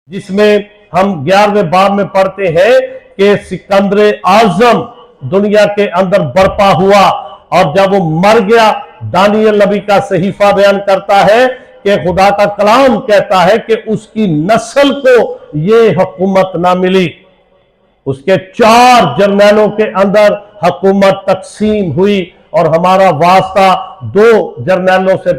जिसमें हम 11वें बाब में पढ़ते हैं कि सिकंदर आजम दुनिया के अंदर बर्पा हुआ और जब वो मर गया, दानियल नबी का सहीफा बयान करता है कि खुदा का कलाम कहता है कि उसकी नस्ल को ये हुकूमत ना मिली। उसके 4 जर्नैलों के अंदर हुकूमत तकसीम हुई और हमारा वास्ता 2 जर्नैलों से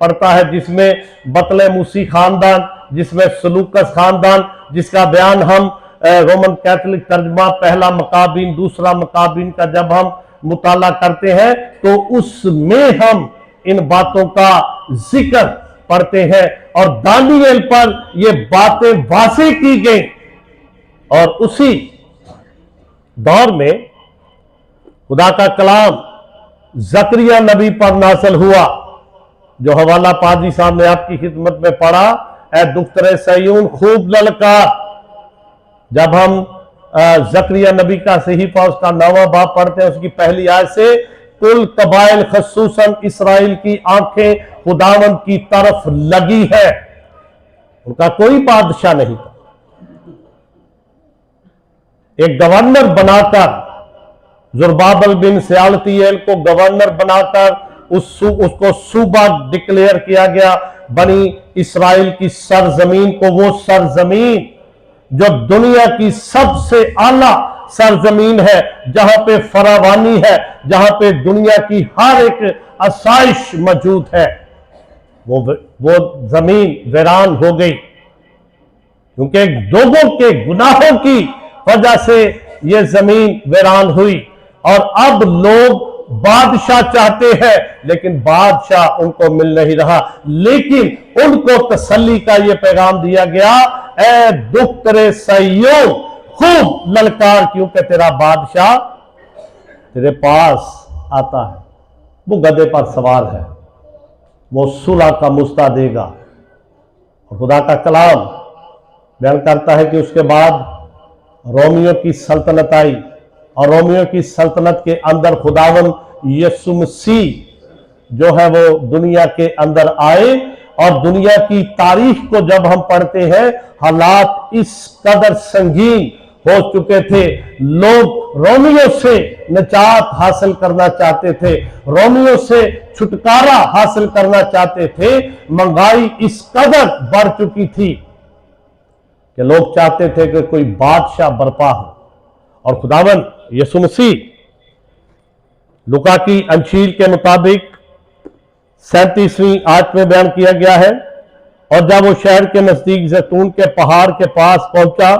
पड़ता है, जिसमें बतले मूसी खानदान, जिसमें सलूकस खानदान, जिसका बयान हम रोमन कैथोलिक तर्जमा पहला मकाबीन दूसरा मकाबीन का जब हम मुताला करते हैं तो उसमें हम इन बातों का जिक्र पढ़ते हैं और दानियल पर ये बातें वाज़ेह की गई। और उसी दौर में खुदा का कलाम जकरिया नबी पर नाज़िल हुआ, जो हवाला पाजी साहब ने आपकी खिदमत में पढ़ा, ए दुख्तरे सयून खूब ललकार। जब हम जकरिया नबी का सहीफा उसका 9वां बाब पढ़ते हैं, उसकी पहली आयत से, कुल कबाइल खसूसन इसराइल की आंखें खुदावंद की तरफ लगी है। उनका कोई बादशाह नहीं था, एक गवर्नर बनाकर जुरबाबल बिन सयालतीएल को गवर्नर बनाकर उसको सूबा डिक्लेयर किया गया बनी इसराइल की सरजमीन को। वो सरजमीन जो दुनिया की सबसे आला सरजमीन है, जहां पे फरावानी है, जहां पे दुनिया की हर एक आसाइश मौजूद है, वो जमीन वीरान हो गई क्योंकि लोगों के गुनाहों की वजह से ये जमीन वीरान हुई। और अब लोग बादशाह चाहते हैं लेकिन बादशाह उनको मिल नहीं रहा। लेकिन उनको तसल्ली का ये पैगाम दिया गया, ए दुख्तरे सयून खूब ललकार, क्योंकि तेरा बादशाह तेरे पास आता है। वो गधे पर सवार है, वो सुलह का मुस्ता देगा। और खुदा का कलाम बयान करता है कि उसके बाद रोमियो की सल्तनत आई और रोमियो की सल्तनत के अंदर खुदावन यीशु मसीह जो है वो दुनिया के अंदर आए। और दुनिया की तारीख को जब हम पढ़ते हैं, हालात इस कदर संगीन हो चुके थे, लोग रोमियो से निजात हासिल करना चाहते थे, रोमियो से छुटकारा हासिल करना चाहते थे। महंगाई इस कदर बढ़ चुकी थी कि लोग चाहते थे कि कोई बादशाह बर्पा हो। और खुदावन यीशु मसीह लुका की अंजील के मुताबिक 37वीं आयत में बयान किया गया है, और जब वो शहर के नजदीक जैतून के पहाड़ के पास पहुंचा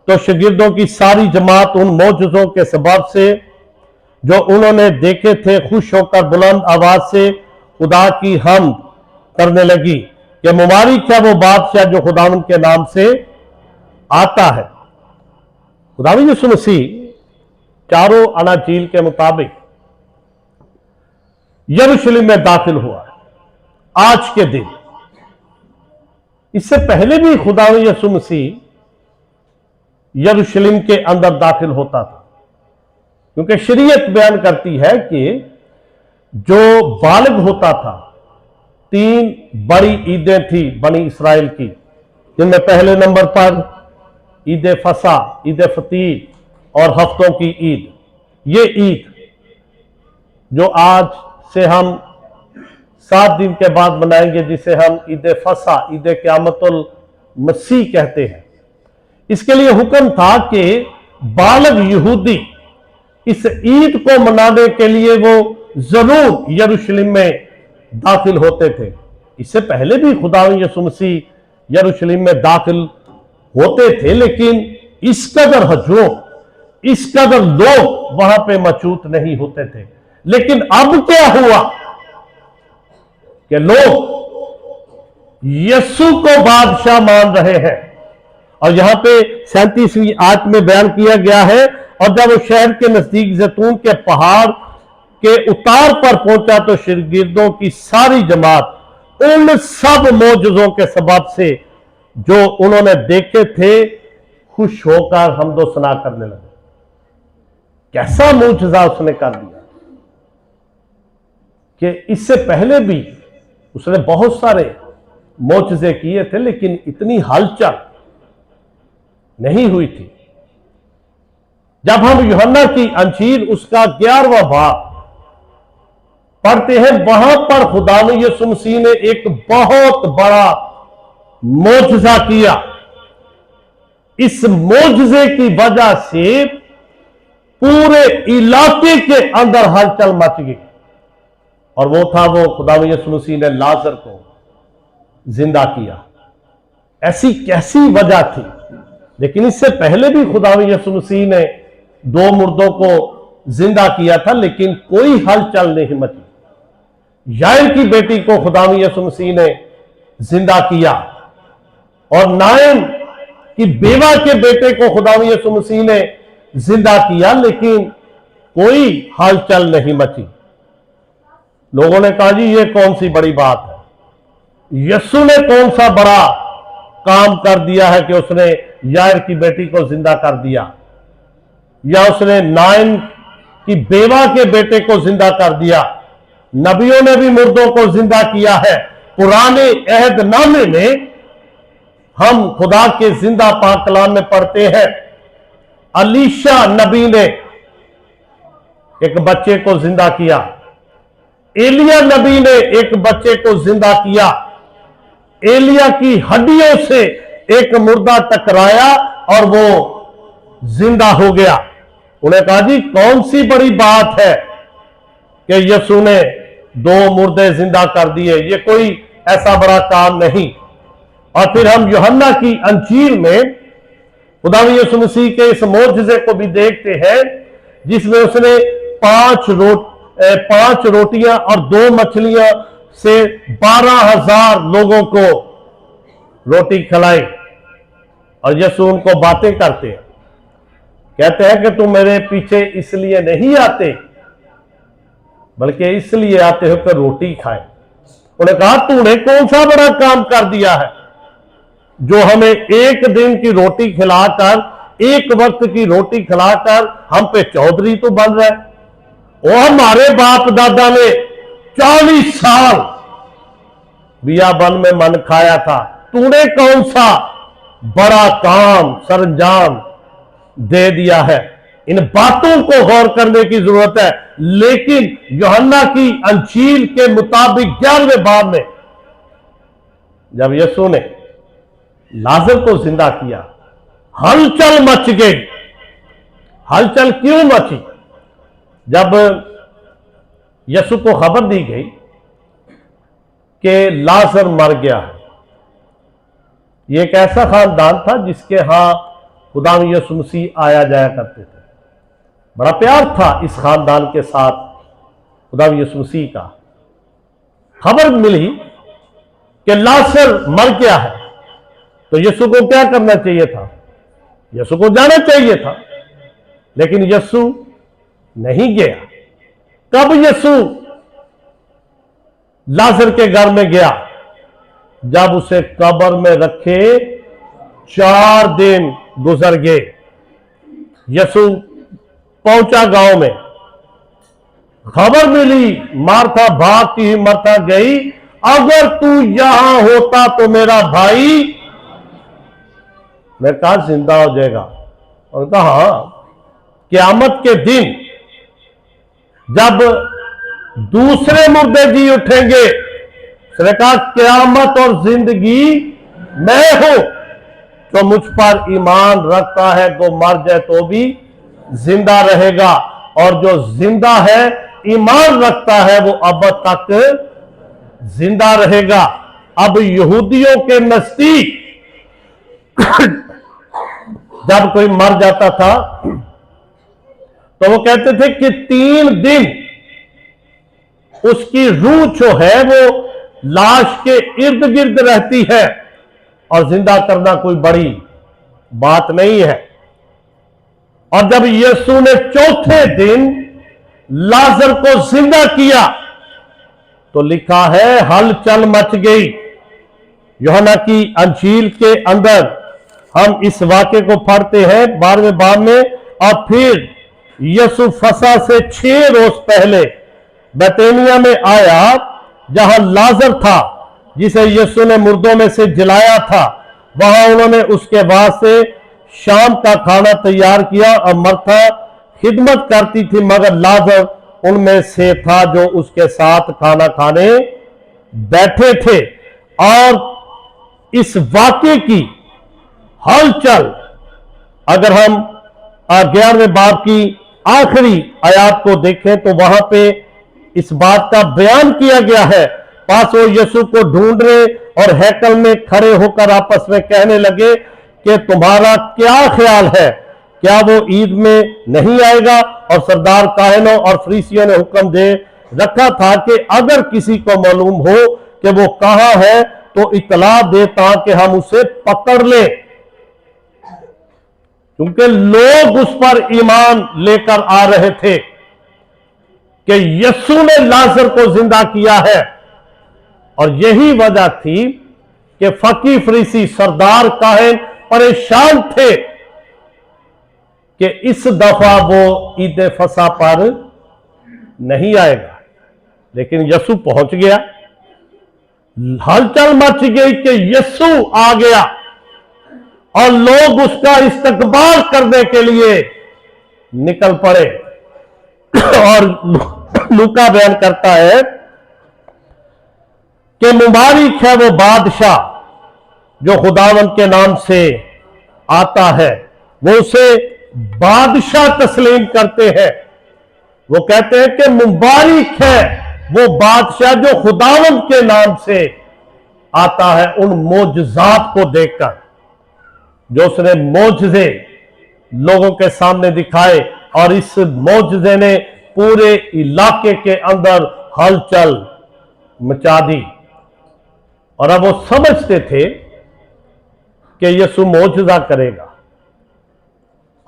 तो शागिर्दों की सारी जमात उन मौजूदों के सबब से जो उन्होंने देखे थे खुश होकर बुलंद आवाज से खुदा की हम्द करने लगी कि मुबारक है वो बादशाह जो खुदावन के नाम से आता है। खुदावन यीशु मसीह चारों अनाजील के मुताबिक यरूशलेम में दाखिल हुआ है आज के दिन। इससे पहले भी खुदावन यीशु मसीह यरूशलेम के अंदर दाखिल होता था, क्योंकि शरीयत बयान करती है कि जो बालिग होता था, 3 बड़ी ईदें थी बनी इसराइल की, जिनमें पहले नंबर पर ईद फसा, ईद फतीर और हफ्तों की ईद। ये ईद जो आज से हम 7 दिन के बाद मनाएंगे, जिसे हम ईद फसा, ईद क़यामतुल मसीह कहते हैं, इसके लिए हुक्म था कि बालग यहूदी इस ईद को मनाने के लिए वो जरूर यरूशलेम में दाखिल होते थे। इससे पहले भी खुदा यीशु मसीह यरूशलेम में दाखिल होते थे, लेकिन इस कदर हजूम, इस कदर लोग वहां पे मौजूद नहीं होते थे। लेकिन अब क्या हुआ कि लोग यीशु को बादशाह मान रहे हैं। और यहां पे 37वीं आयत में बयान किया गया है, और जब वो शहर के नजदीक जैतून के पहाड़ के उतार पर पहुंचा तो शागिर्दों की सारी जमात उन सब मौजूदों के सबब से जो उन्होंने देखे थे खुश होकर हमदो सना करने लगे। कैसा मुजज़ा उसने कर दिया कि इससे पहले भी उसने बहुत सारे मुजज़े किए थे, लेकिन इतनी हलचल, नहीं हुई थी। जब हम यूहन्ना की अंजील उसका 11वां बाब पढ़ते हैं, वहां पर खुदावंद यीशु मसीह ने एक बहुत बड़ा मोजज़ा किया। इस मोजज़े की वजह से पूरे इलाके के अंदर हलचल मच गई, और वो था वो खुदावंद यीशु मसीह ने लाजर को जिंदा किया। ऐसी कैसी वजह थी? लेकिन इससे पहले भी खुदावंद यीशु मसीह ने 2 मुर्दों को जिंदा किया था, लेकिन कोई हलचल नहीं मची। याईर की बेटी को खुदावंद यीशु मसीह ने जिंदा किया, और नायम की बेवा के बेटे को खुदावंद यीशु मसीह ने जिंदा किया, लेकिन कोई हलचल नहीं मची। लोगों ने कहा, जी ये कौन सी बड़ी बात है? यीशु ने कौन सा बड़ा काम कर दिया है कि उसने याईर की बेटी को जिंदा कर दिया, या उसने नायम की बेवा के बेटे को जिंदा कर दिया? नबियों ने भी मुर्दों को जिंदा किया है। पुराने अहदनामे में हम खुदा के जिंदा पाक कलाम में पढ़ते हैं, अलीशा नबी ने एक बच्चे को जिंदा किया, एलिया नबी ने एक बच्चे को जिंदा किया। एलिया की हड्डियों से एक मुर्दा टकराया और वो जिंदा हो गया। उन्हें कहा, जी कौन सी बड़ी बात है कि यीशु ने 2 मुर्दे जिंदा कर दिए? ये कोई ऐसा बड़ा काम नहीं। और फिर हम यूहन्ना की अंजील में खुदावंद यीशु मसीह के इस मोजज़े को भी देखते हैं, जिसमें उसने 5 रोटियां और 2 मछलियां से 12,000 लोगों को रोटी खिलाई। और यीशु उनको बातें करते हैं, कहते हैं कि तुम मेरे पीछे इसलिए नहीं आते, बल्कि इसलिए आते हो कि रोटी खाए। उन्हें कहा, तूने कौन सा बड़ा काम कर दिया है जो हमें एक दिन की रोटी खिलाकर, एक वक्त की रोटी खिलाकर हम पे चौधरी तो बन रहा है? वो हमारे बाप दादा ने 40 साल बियाबन में मन खाया था, तूने कौन सा बड़ा काम सरंजाम दे दिया है? इन बातों को गौर करने की जरूरत है। लेकिन यूहन्ना की अंजील के मुताबिक 11वें बाब में जब यीशु ने लाजर को जिंदा किया, हलचल मच गई। हलचल क्यों मची? जब यीशु को खबर दी गई कि लाजर मर गया है। यह एक ऐसा खानदान था जिसके यहां खुदावंद यीशु मसीह आया जाया करते थे। बड़ा प्यार था इस खानदान के साथ खुदावंद यीशु मसीह का। खबर मिली कि लाजर मर गया है, तो यीशु को क्या करना चाहिए था? यीशु को जाना चाहिए था, लेकिन यीशु नहीं गया। कब यीशु लाजर के घर में गया? जब उसे कब्र में रखे 4 दिन गुजर गए। यीशु पहुंचा गांव में, खबर मिली, मार्था भागती हुई मार्था गई, अगर तू यहां होता तो मेरा भाई, मैं कहा, जिंदा हो जाएगा। और कहा, क़यामत के दिन जब दूसरे मुर्दे जी उठेंगे, उसने कहा, क़यामत और जिंदगी मैं हूं, तो मुझ पर ईमान रखता है तो मर जाए तो भी जिंदा रहेगा, और जो जिंदा है ईमान रखता है वो अब तक जिंदा रहेगा। अब यहूदियों के नजदीक जब कोई मर जाता था तो वो कहते थे कि 3 दिन उसकी रूह जो है वो लाश के इर्द गिर्द रहती है, और जिंदा करना कोई बड़ी बात नहीं है। और जब यीशु ने 4थे दिन लाजर को जिंदा किया तो लिखा है हलचल मच गई। यूहन्ना की अंजील के अंदर हम इस वाक्य को पढ़ते हैं 12वें बाब में, और फिर यीशु फसह से 6 रोज पहले बैतनिया में आया, जहां लाजर था जिसे यीशु ने मुर्दों में से जिलाया था। वहां उन्होंने उसके वास्ते शाम का खाना तैयार किया और मर्था खिदमत करती थी, मगर लाजर उनमें से था जो उसके साथ खाना खाने बैठे थे। और इस वाक्य की हलचल अगर हम 11वें बाब की आखिरी आयत को देखें तो वहां पे इस बात का बयान किया गया है। पास वो यीशु को ढूंढ रहे और हैकल में खड़े होकर आपस में कहने लगे कि तुम्हारा क्या ख्याल है, क्या वो ईद में नहीं आएगा? और सरदार काहनों और फरीसियों ने हुक्म दे रखा था कि अगर किसी को मालूम हो कि वो कहां है तो इतला दे ताकि हम उसे पकड़ लें, क्योंकि लोग उस पर ईमान लेकर आ रहे थे कि यीशु ने लाजर को जिंदा किया है। और यही वजह थी कि फकी फरीसी सरदार काहन परेशान थे कि इस दफा वो ईद फसा पर नहीं आएगा। लेकिन यीशु पहुंच गया, हलचल मच गई कि यीशु आ गया और लोग उसका इस्तकबाल करने के लिए निकल पड़े। और लूका बयान करता है कि मुबारक है वो बादशाह जो खुदावंद के नाम से आता है। वो उसे बादशाह तस्लीम करते हैं। वो कहते हैं कि मुबारक है वो बादशाह जो खुदावंद के नाम से आता है। उन मोजज़ात को देखकर जो उसने मोजज़े लोगों के सामने दिखाए, और इस मोजज़े ने पूरे इलाके के अंदर हलचल मचा दी। और अब वो समझते थे कि यीशु मोजज़ा करेगा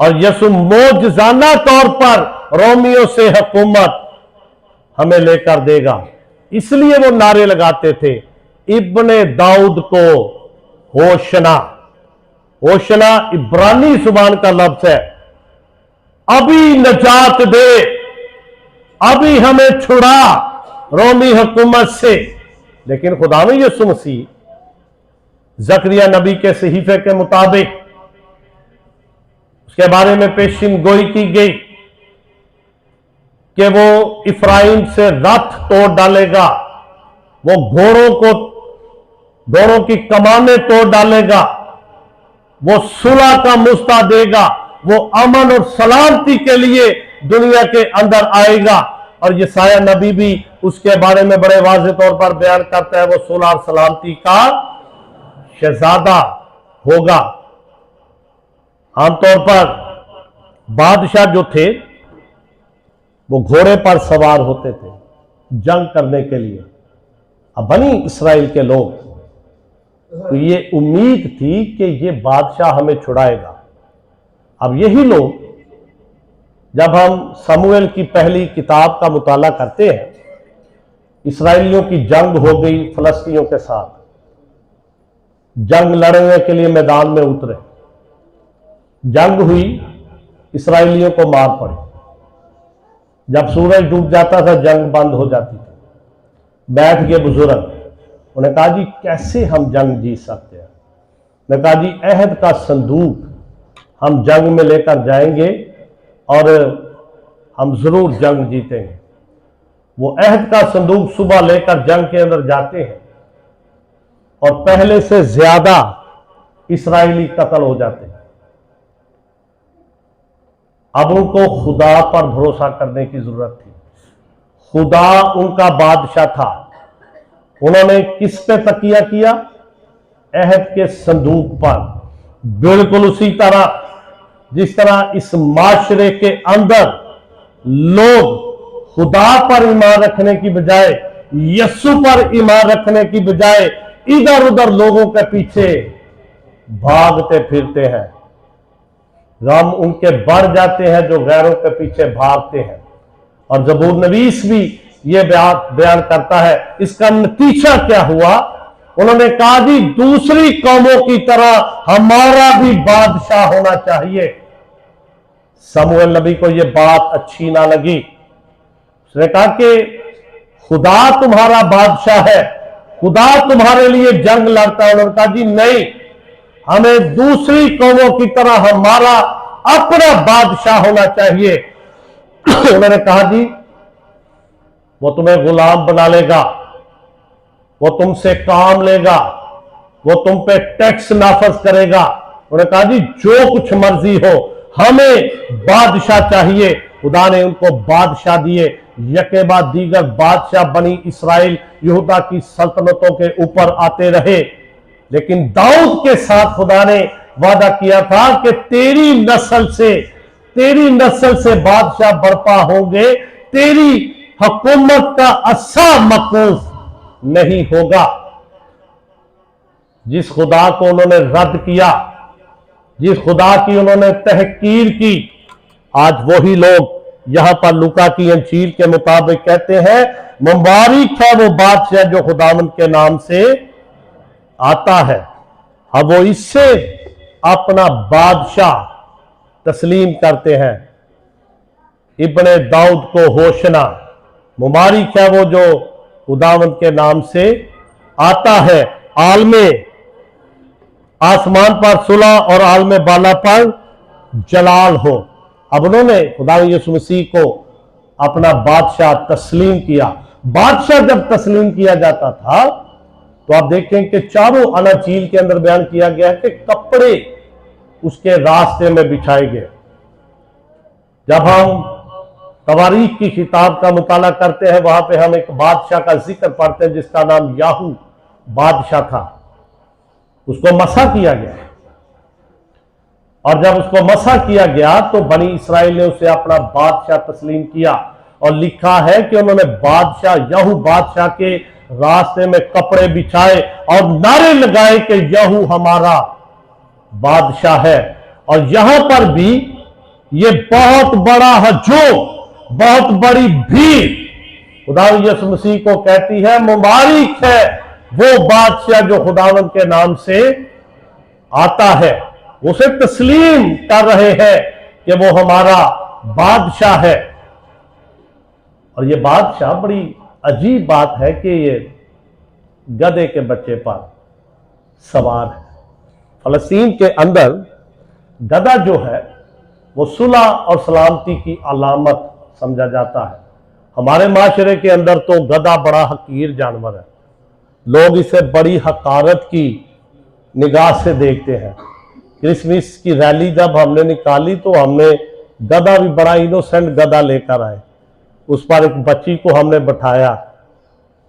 और यीशु मोजज़ाना तौर पर रोमियों से हुकूमत हमें लेकर देगा। इसलिए वो नारे लगाते थे, इब्ने दाऊद को होशना। होशना इब्रानी जुबान का लफ्ज है, अभी नजात दे, अभी हमें छुड़ा रोमी हुकूमत से। लेकिन खुदावंद यीशु मसीह जकरिया नबी के सहीफे के मुताबिक उसके बारे में पेशिन गोई की गई कि वो इफ्राइम से रथ तोड़ डालेगा, वो घोड़ों की कमाने तोड़ डालेगा, वो सुलह का मुस्ता देगा, वो अमन और सलामती के लिए दुनिया के अंदर आएगा। और यशायाह नबी भी उसके बारे में बड़े वाज़ेह तौर पर बयान करता है, वो सुलह और सलामती का शहजादा होगा। आमतौर पर बादशाह जो थे वो घोड़े पर सवार होते थे जंग करने के लिए। अब बनी इस्राएल के लोग तो ये उम्मीद थी कि ये बादशाह हमें छुड़ाएगा। अब यही लोग, जब हम समूएल की पहली किताब का मुताला करते हैं, इस्राएलियों की जंग हो गई फलस्तीनियों के साथ, जंग लड़ने के लिए मैदान में उतरे, जंग हुई, इस्राएलियों को मार पड़ी। जब सूरज डूब जाता था जंग बंद हो जाती थी। बैठ गए बुजुर्ग, उन्हें कहा जी कैसे हम जंग जीत सकते हैं? मैं कहा जी अहद का संदूक हम जंग में लेकर जाएंगे और हम जरूर जंग जीतेंगे। वो अहद का संदूक सुबह लेकर जंग के अंदर जाते हैं और पहले से ज्यादा इस्राएली कत्ल हो जाते हैं। अब उनको खुदा पर भरोसा करने की जरूरत थी। खुदा उनका बादशाह था। उन्होंने किस पे तकिया किया? अहद के संदूक पर। बिल्कुल उसी तरह जिस तरह इस माशरे के अंदर लोग खुदा पर ईमान रखने की बजाय, यीशु पर ईमान रखने की बजाय इधर उधर लोगों के पीछे भागते फिरते हैं, गम उनके बढ़ जाते हैं जो गैरों के पीछे भागते हैं। और ज़बूर नवीस भी ये बयान करता है। इसका नतीजा क्या हुआ? उन्होंने कहा जी दूसरी कौमों की तरह हमारा भी बादशाह होना चाहिए। समूएल नबी को यह बात अच्छी ना लगी। उसने कहा कि खुदा तुम्हारा बादशाह है, खुदा तुम्हारे लिए जंग लड़ता है। उन्होंने कहा जी नहीं, हमें दूसरी कौमों की तरह हमारा अपना बादशाह होना चाहिए। उन्होंने कहा जी वो तुम्हें गुलाम बना लेगा, वो तुमसे काम लेगा, वो तुम पे टैक्स नाफज करेगा। उन्होंने कहा जी जो कुछ मर्जी हो, हमें बादशाह चाहिए। खुदा ने उनको बादशाह दिए, यके बाद दीगर बादशाह बनी इसराइल यहूदा की सल्तनतों के ऊपर आते रहे। लेकिन दाऊद के साथ खुदा ने वादा किया था कि तेरी नस्ल से बादशाह बर्पा होंगे, तेरी हुकूमत का अस्सा मकूफ नहीं होगा। जिस खुदा को उन्होंने रद्द किया, जिस खुदा की उन्होंने तहकीर की, आज वही लोग यहां पर लूका की अंजील के मुताबिक कहते हैं मुबारक है वो बादशाह जो खुदावंद के नाम से आता है। अब वो इससे अपना बादशाह तस्लीम करते हैं। इब्ने दाऊद को होशना, मुबारक है वो जो खुदावंद के नाम से आता है। आलमे आसमान पर सुलह और आलमे बाला पर जलाल हो। अब उन्होंने खुदा यीशु मसीह को अपना बादशाह तस्लीम किया। बादशाह जब तस्लीम किया जाता था तो आप देखें कि चारों अनाजील के अंदर बयान किया गया कि कपड़े उसके रास्ते में बिछाए गए। जब हम तवारीख की किताब का मुताला करते हैं, वहां पे हम एक बादशाह का जिक्र पढ़ते हैं जिसका नाम याहू बादशाह था। उसको मसा किया गया, और जब उसको मसा किया गया तो बनी इसराइल ने उसे अपना बादशाह तस्लीम किया। और लिखा है कि उन्होंने बादशाह याहू बादशाह के रास्ते में कपड़े बिछाए और नारे लगाए कि याहू हमारा बादशाह है। और यहां पर भी ये बहुत बड़ा हजूम, बहुत बड़ी भीड़ खुदा यीशु मसीह को कहती है मुबारक है वो बादशाह जो खुदावंद के नाम से आता है। उसे तस्लीम कर रहे हैं कि वो हमारा बादशाह है। और ये बादशाह बड़ी अजीब बात है कि ये गधे के बच्चे पर सवार है। फलस्तीन के अंदर गधा जो है वो सुलह और सलामती की अलामत समझा जाता है। हमारे माशरे के अंदर तो गधा बड़ा हकीर जानवर है, लोग इसे बड़ी हकारत की निगाह से देखते हैं। क्रिसमस की रैली जब हमने निकाली तो हमने गधा भी बड़ा इनोसेंट गधा लेकर आए, उस पर एक बच्ची को हमने बैठाया।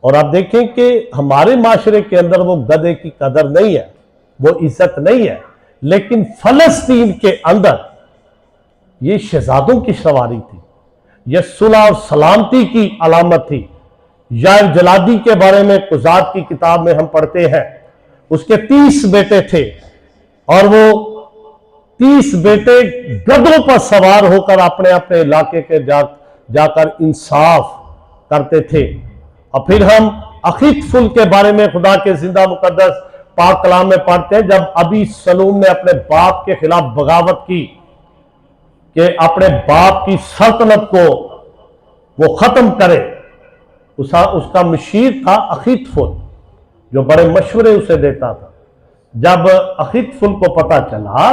और आप देखें कि हमारे माशरे के अंदर वो गधे की कदर नहीं है, वो इज्जत नहीं है। लेकिन फलस्तीन के अंदर ये शहजादों की सवारी थी, यह सुलह और सलामती की अलामत थी। यार जलादी के बारे में कुजात की किताब में हम पढ़ते हैं, उसके 30 बेटे थे और वो 30 बेटे गधों पर सवार होकर अपने अपने इलाके के जाकर इंसाफ करते थे। और फिर हम अखीतफुल के बारे में खुदा के जिंदा मुकद्दस पाक कलाम में पढ़ते हैं, जब अबी सलूम ने अपने बाप के खिलाफ बगावत की कि अपने बाप की सल्तनत को वो खत्म करे। उसका मशीर था अखीतफुल जो बड़े मशवरे उसे देता था। जब अखीतफुल को पता चला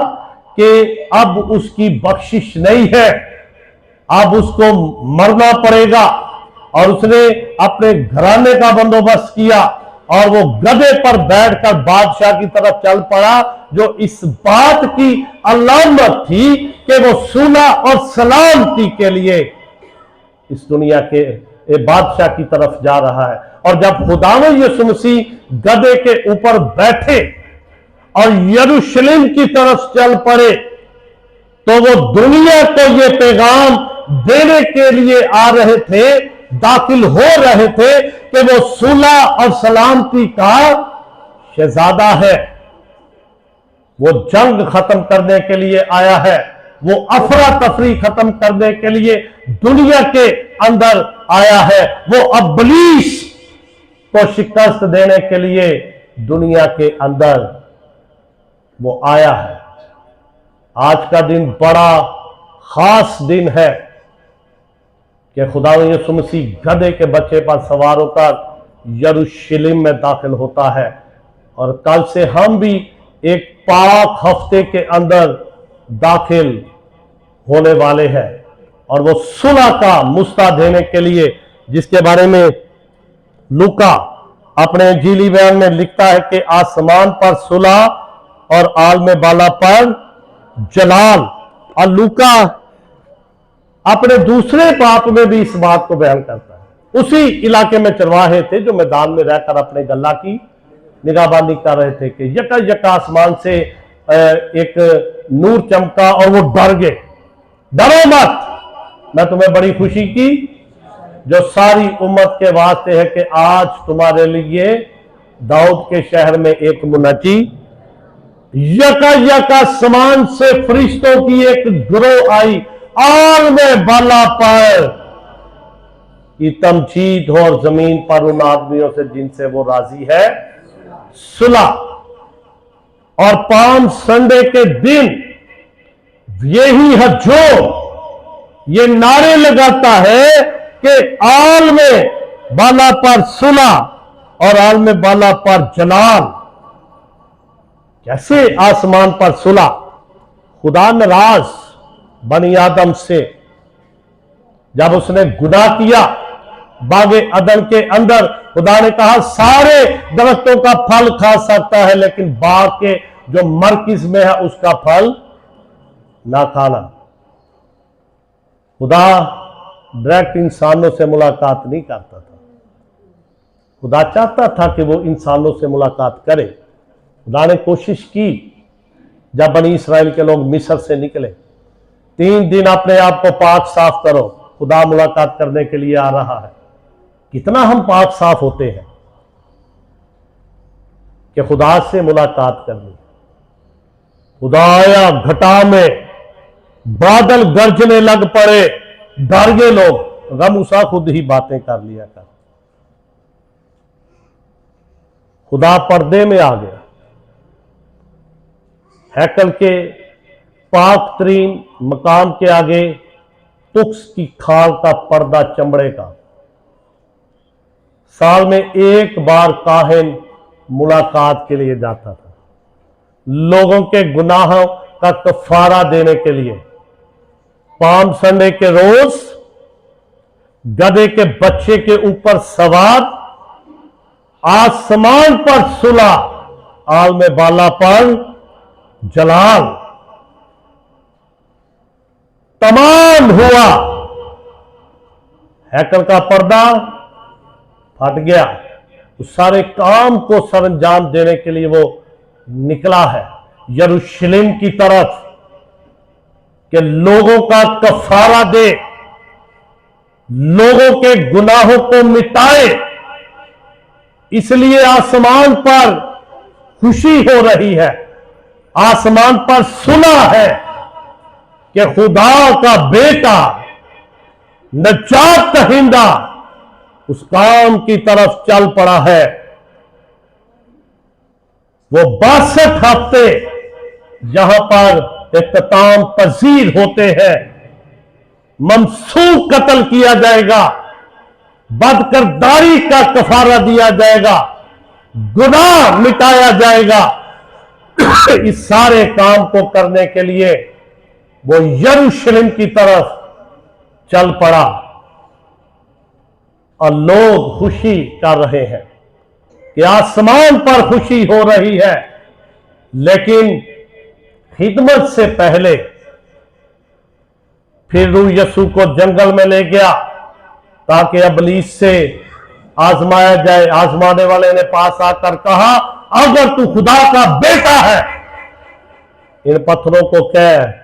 कि अब उसकी बख्शिश नहीं है, अब उसको मरना पड़ेगा, और उसने अपने घराने का बंदोबस्त किया और वो गधे पर बैठकर बादशाह की तरफ चल पड़ा, जो इस बात की अलामत थी कि वो सुलह और सलामती के लिए इस दुनिया के बादशाह की तरफ जा रहा है। और जब खुदावंद यीशु मसीह गधे के ऊपर बैठे और यरूशलेम की तरफ चल पड़े, तो वो दुनिया को ये पैगाम देने के लिए आ रहे थे, दाखिल हो रहे थे कि वो सुलह और सलामती का शहजादा है। वो जंग खत्म करने के लिए आया है, वो अफरा तफरी खत्म करने के लिए दुनिया के अंदर आया है, वो इब्लीस को शिकस्त देने के लिए दुनिया के अंदर वो आया है। आज का दिन बड़ा खास दिन है कि खुदा यीशु मसीह गधे के बच्चे पर सवार होकर यरूशलेम में दाखिल होता है। और कल से हम भी एक पाक हफ्ते के अंदर दाखिल होने वाले हैं, और वो सुलह का मुस्ता देने के लिए, जिसके बारे में लूका अपने इंजीली बयान में लिखता है कि आसमान पर सुलह और आलम बाला पर जलाल। और लूका अपने दूसरे पाप में भी इस बात को बयान करता है। उसी इलाके में चरवाहे थे जो मैदान में रहकर अपने गल्ला की निगाहबानी कर रहे थे कि यका यका आसमान से एक नूर चमका और वो डर गए। डरो मत, मैं तुम्हें बड़ी खुशी की जो सारी उम्मत के वास्ते है कि आज तुम्हारे लिए दाऊद के शहर में एक मुनज्जी, यका यका आसमान से फरिश्तों की एक गिरोह आई, आल में बाला पर की तमजीद हो, और जमीन पर उन आदमियों से जिनसे वो राजी है सुलह। और पाम संडे के दिन यही है जो ये नारे लगाता है कि आल में बाला पर सुलह और आल में बाला पर जलाल। कैसे आसमान पर सुलह? खुदा नाराज बनी आदम से जब उसने गुनाह किया बागे अदन के अंदर। खुदा ने कहा सारे दरख्तों का फल खा सकता है, लेकिन बाग के जो मरकज में है उसका फल ना खाना। खुदा डायरेक्ट इंसानों से मुलाकात नहीं करता था। खुदा चाहता था कि वो इंसानों से मुलाकात करे। खुदा ने कोशिश की जब बनी इसराइल के लोग मिस्र से निकले, 3 दिन अपने आप को पाक साफ करो, खुदा मुलाकात करने के लिए आ रहा है। कितना हम पाक साफ होते हैं कि खुदा से मुलाकात करनी। खुदा आया घटा में, बादल गरजने लग पड़े, डर गए लोग। गम मूसा खुद ही बातें कर लिया कर। खुदा पर्दे में आ गया। हैकल के पाक तरीन मकाम के आगे तुक्स की खाल का पर्दा चमड़े का। साल में एक बार काहिन मुलाकात के लिए जाता था, लोगों के गुनाहों का कफारा देने के लिए। पाम संडे के रोज गधे के बच्चे के ऊपर सवार, आसमान पर सुलह, आल में बाला पर जलाल। तमाम हुआ, हैकल का पर्दा फट गया। उस सारे काम को सरंजाम देने के लिए वो निकला है यरूशलेम की तरफ कि लोगों का कफारा दे, लोगों के गुनाहों को मिटाए। इसलिए आसमान पर खुशी हो रही है, आसमान पर सुना है कि खुदा का बेटा नजात दहिंदा उस काम की तरफ चल पड़ा है। वो 62 हफ्ते यहां पर इख्तिताम पजीर होते हैं। ममसूख कत्ल किया जाएगा, बदकिरदारी का कफारा दिया जाएगा, गुनाह मिटाया जाएगा। इस सारे काम को करने के लिए वो यरूशलेम की तरफ चल पड़ा और लोग खुशी कर रहे हैं कि आसमान पर खुशी हो रही है। लेकिन खिदमत से पहले फिर रूह यीशु को जंगल में ले गया ताकि इब्लीस से आजमाया जाए। आजमाने वाले ने पास आकर कहा, अगर तू खुदा का बेटा है, इन पत्थरों को कह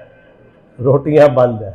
रोटियां बन जाए।